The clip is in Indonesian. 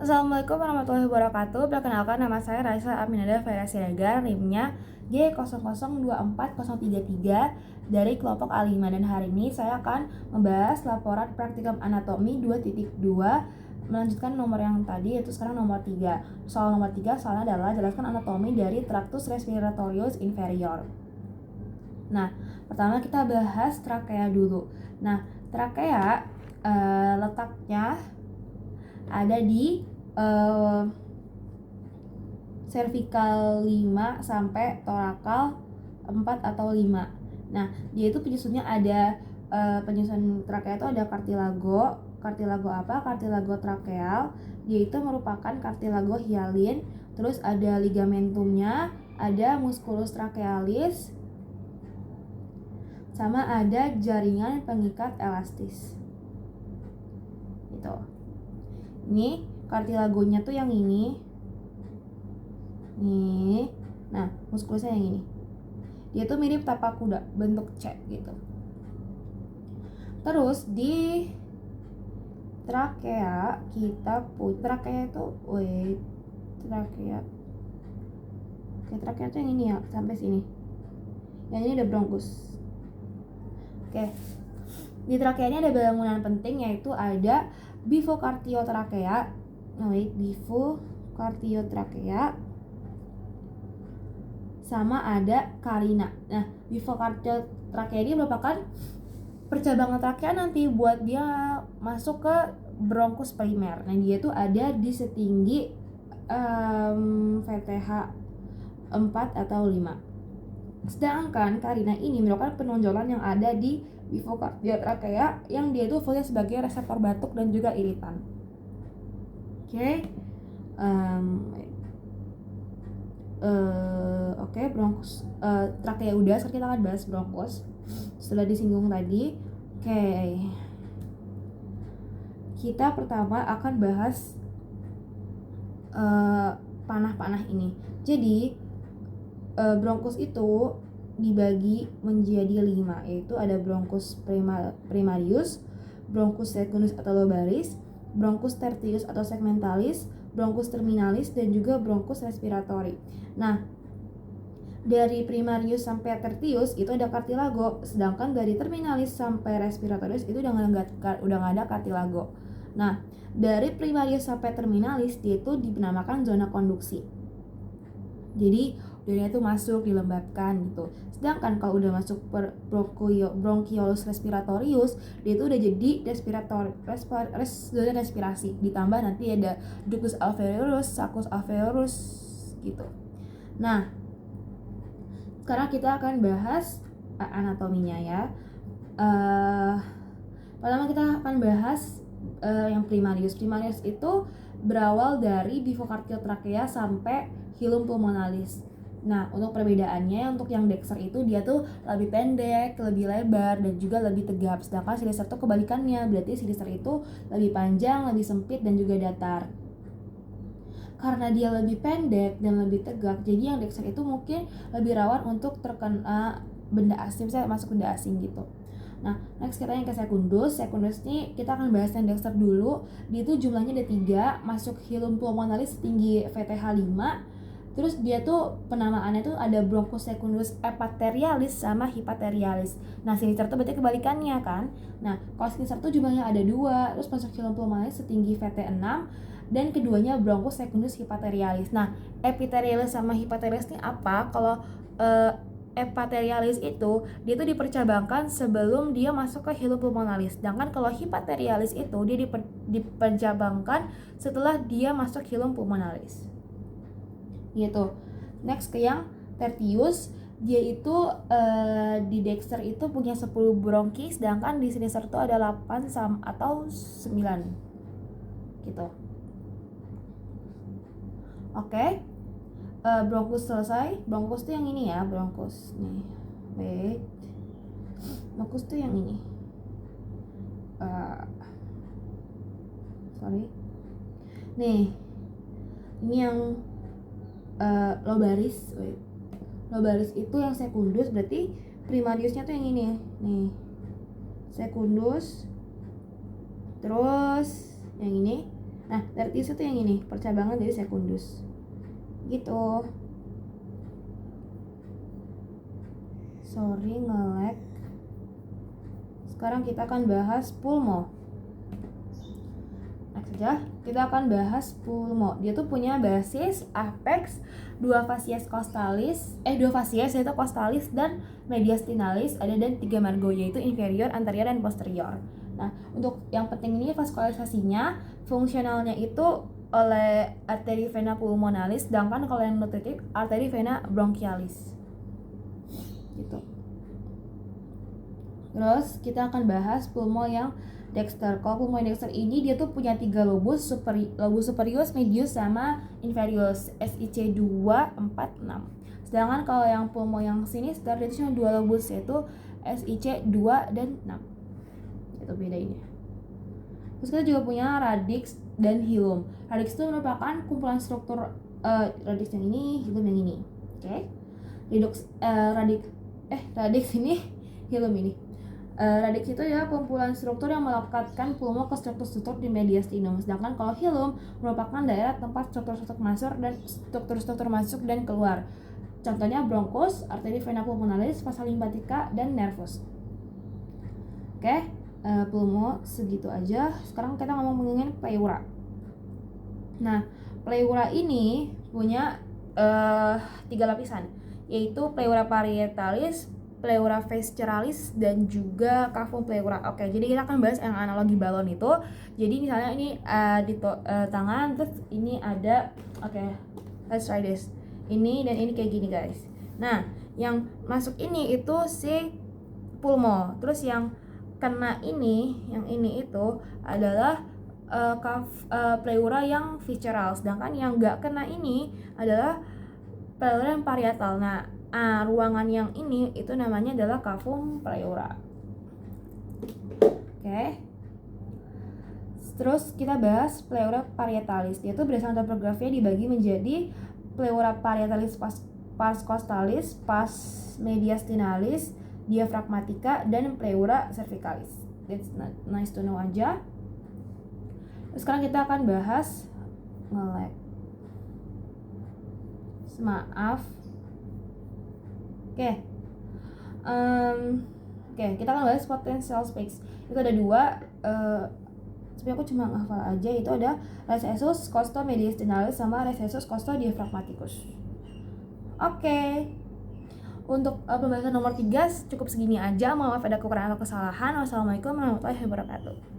Assalamualaikum warahmatullahi wabarakatuh. Perkenalkan, nama saya Raisa Aminada Vera Siregar, NIM-nya J002433 dari kelompok A5, dan hari ini saya akan membahas laporan praktikum anatomi 2.2 melanjutkan nomor yang tadi, yaitu sekarang nomor 3. Soal nomor 3 soalnya adalah jelaskan anatomi dari tractus respiratorius inferior. Nah, pertama kita bahas trakea dulu. Nah, trakea letaknya ada di cervical 5 sampai torakal 4 atau 5. Nah, dia itu penyusunnya ada penyusun trakea itu ada kartilago apa? Kartilago trakeal. Dia itu merupakan kartilago hialin, terus ada ligamentumnya, ada musculus trachealis, sama ada jaringan pengikat elastis. Gitu. Ini kartilagonya tuh yang ini. Nih. Nah, muskulusnya yang ini. Dia tuh mirip tapak kuda, bentuk C gitu. Terus di trakea kita trakea itu trakea tuh yang ini ya, sampai sini. Yang ini ada bronkus. Oke. Di trakea ini ada bangunan penting, yaitu ada bifocardiotrachea, bifocardiotrachea, sama ada carina. Nah, bifocardiotrachea ini merupakan percabangan trakea nanti buat dia masuk ke bronkus primer. Nah, dia tuh ada di setinggi VTH 4 atau 5. Sedangkan carina ini merupakan penonjolan yang ada di bifocardiotrachea yang dia itu fungsinya sebagai reseptor batuk dan juga iritan. Oke, bronkus, trakea udah. Sekarang kita akan bahas bronkus setelah disinggung tadi. Kita pertama akan bahas panah-panah ini. Jadi bronkus itu dibagi menjadi 5, yaitu ada bronkus primarius, bronkus secundus atau lobaris, bronkus tertius atau segmentalis, bronkus terminalis, dan juga bronkus respiratori. Nah, dari primarius sampai tertius itu ada kartilago, sedangkan dari terminalis sampai respiratorius itu udah nggak ada kartilago. Nah, dari primarius sampai terminalis dia itu dinamakan zona konduksi. Jadi udara itu masuk, dilembabkan gitu. Sedangkan kalau udah masuk bronchiolus respiratorius, dia itu udah jadi zona respirasi. Ditambah nanti ada ductus alveolus, saccus alveolus gitu. Nah, sekarang kita akan bahas anatominya ya. Pertama kita akan bahas yang primarius. Primarius itu berawal dari bifocardiotrachea sampai hilum pulmonalis. Nah, untuk perbedaannya, untuk yang Dexter itu dia tuh lebih pendek, lebih lebar, dan juga lebih tegap. Sedangkan Sinister tuh kebalikannya, berarti Sinister itu lebih panjang, lebih sempit, dan juga datar. Karena dia lebih pendek dan lebih tegak, jadi yang Dexter itu mungkin lebih rawan untuk terkena benda asing, misalnya masuk benda asing gitu. Nah, next kita yang ke sekundus. Sekundus ini kita akan bahas yang Dexter dulu. Dia itu jumlahnya ada 3, masuk hilum pulmonalis setinggi VTH 5. Terus dia tuh penamaannya tuh ada bronchus secundus epaterialis sama hipaterialis. Nah, Sinister tuh berarti kebalikannya kan. Nah, kalau Sinister tuh jumlahnya ada 2, terus masuk hilum pulmonalis setinggi VT6, dan keduanya bronchus secundus hipaterialis. Nah, epiterialis sama hipaterialis ini apa? Kalau epaterialis itu dia tuh dipercabangkan sebelum dia masuk ke hilum pulmonalis. Sedangkan kalau hipaterialis itu dia dipercabangkan setelah dia masuk hilum pulmonalis. Gitu. Next ke yang tertius, dia itu di Dexter itu punya 10 bronki, sedangkan di Sinister itu ada 8 atau 9 gitu. Oke. Bronkus selesai. Bronkus tuh yang ini ya, bronkus nih. Wait. Bronkus tuh yang ini. Sorry. Nih. Ini yang lobaris. Wait. Lobaris itu yang sekundus, berarti primariusnya tuh yang ini nih. Sekundus. Terus yang ini Nah, tertius itu yang ini, percabangan dari secundus. Gitu. Sorry, nge-lag. Sekarang kita akan bahas pulmo. Next aja, kita akan bahas pulmo. Dia tuh punya basis, apex, dua fasies yaitu costalis dan mediastinalis, ada dan 3 margo yaitu inferior, anterior, dan posterior. Nah, untuk yang penting ini vaskularisasinya, fungsionalnya itu oleh arteri vena pulmonalis, sedangkan kalau yang nutritif arteri vena bronchialis. Gitu. Terus kita akan bahas pulmo yang dexter. Kalau pulmo yang dexter ini dia tuh punya 3 lobus, lobus superius, medius, sama inferius, SIC 2, 4, 6. Sedangkan kalau yang pulmo yang sinister dia cuma 2 lobus, yaitu SIC 2 dan 6. Itu beda ini. Terus kita juga punya radix dan hilum. Radix itu merupakan kumpulan struktur radix yang ini, hilum yang ini. Oke. Radix ini, hilum ini. Radix itu ya kumpulan struktur yang melekatkan pulmo ke struktur-struktur di mediastinum. Sedangkan kalau hilum merupakan daerah tempat struktur-struktur masuk dan keluar. Contohnya bronchus, arteri vena pulmonalis, vasa lymphatica, dan nervus. Oke, pulmo segitu aja. Sekarang kita ngomong mengenai pleura. Nah, pleura ini punya 3 lapisan, yaitu pleura parietalis, pleura visceralis, dan juga cavum pleura. Oke, jadi kita akan bahas yang analogi balon itu. Jadi misalnya ini di tangan, terus ini ada, let's try this. Ini dan ini kayak gini guys. Nah, yang masuk ini itu si pulmo. Terus yang kena ini, yang ini itu adalah pleura yang visceral. Sedangkan yang nggak kena ini adalah pleura yang parietal. Nah, ruangan yang ini itu namanya adalah cavum pleura. Oke. Terus kita bahas pleura parietalis. Yaitu berdasarkan topografinya dibagi menjadi pleura parietalis pars costalis, pars mediastinalis, diaphragmatica, dan pleura cervicalis. That's nice to know aja. Terus sekarang kita akan bahas nge-lag. Maaf. Oke, kita akan bahas potential space. Itu ada 2, tapi aku cuma ngafal aja. Itu ada recessus costo mediastinalis sama recessus costo diaphragmaticus. Oke. Untuk pembahasan nomor 3 cukup segini aja. Maaf ada kekurangan atau kesalahan. Wassalamualaikum warahmatullahi wabarakatuh.